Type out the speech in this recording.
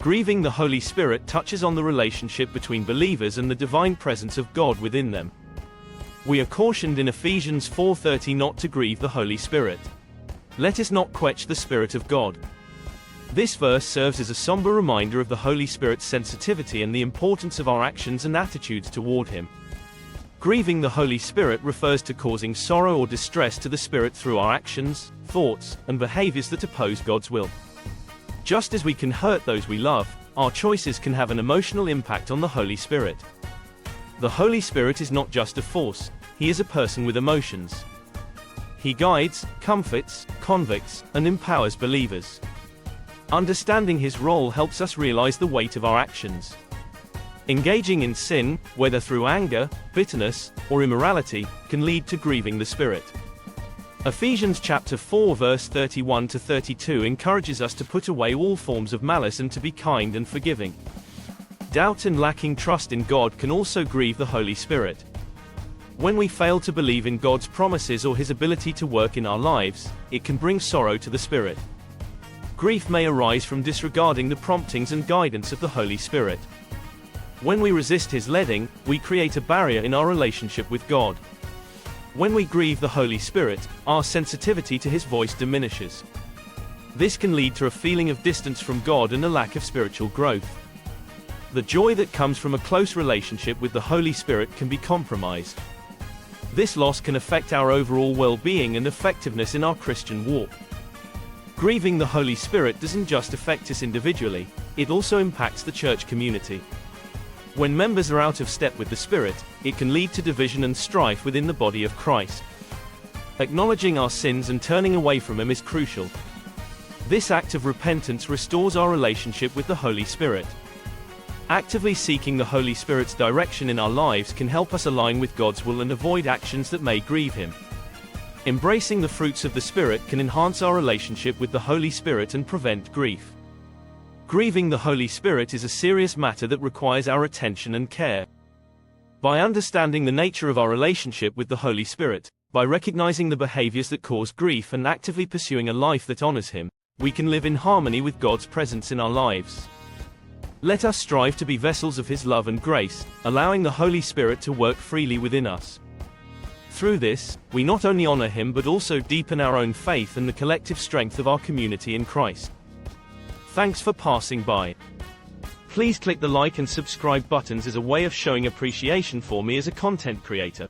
Grieving the Holy Spirit touches on the relationship between believers and the divine presence of God within them. We are cautioned in Ephesians 4:30 not to grieve the Holy Spirit. Let us not quench the Spirit of God. This verse serves as a somber reminder of the Holy Spirit's sensitivity and the importance of our actions and attitudes toward Him. Grieving the Holy Spirit refers to causing sorrow or distress to the Spirit through our actions, thoughts, and behaviors that oppose God's will. Just as we can hurt those we love, our choices can have an emotional impact on the Holy Spirit. The Holy Spirit is not just a force, He is a person with emotions. He guides, comforts, convicts, and empowers believers. Understanding His role helps us realize the weight of our actions. Engaging in sin, whether through anger, bitterness, or immorality, can lead to grieving the Spirit. Ephesians chapter 4 verse 31 to 32 encourages us to put away all forms of malice and to be kind and forgiving. Doubt and lacking trust in God can also grieve the Holy Spirit. When we fail to believe in God's promises or His ability to work in our lives, it can bring sorrow to the Spirit. Grief may arise from disregarding the promptings and guidance of the Holy Spirit. When we resist His leading, we create a barrier in our relationship with God. When we grieve the Holy Spirit, our sensitivity to His voice diminishes. This can lead to a feeling of distance from God and a lack of spiritual growth. The joy that comes from a close relationship with the Holy Spirit can be compromised. This loss can affect our overall well-being and effectiveness in our Christian walk. Grieving the Holy Spirit doesn't just affect us individually, it also impacts the church community. When members are out of step with the Spirit, it can lead to division and strife within the body of Christ. Acknowledging our sins and turning away from Him is crucial. This act of repentance restores our relationship with the Holy Spirit. Actively seeking the Holy Spirit's direction in our lives can help us align with God's will and avoid actions that may grieve Him. Embracing the fruits of the Spirit can enhance our relationship with the Holy Spirit and prevent grief. Grieving the Holy Spirit is a serious matter that requires our attention and care. By understanding the nature of our relationship with the Holy Spirit, by recognizing the behaviors that cause grief and actively pursuing a life that honors Him, we can live in harmony with God's presence in our lives. Let us strive to be vessels of His love and grace, allowing the Holy Spirit to work freely within us. Through this, we not only honor Him but also deepen our own faith and the collective strength of our community in Christ. Thanks for passing by. Please click the like and subscribe buttons as a way of showing appreciation for me as a content creator.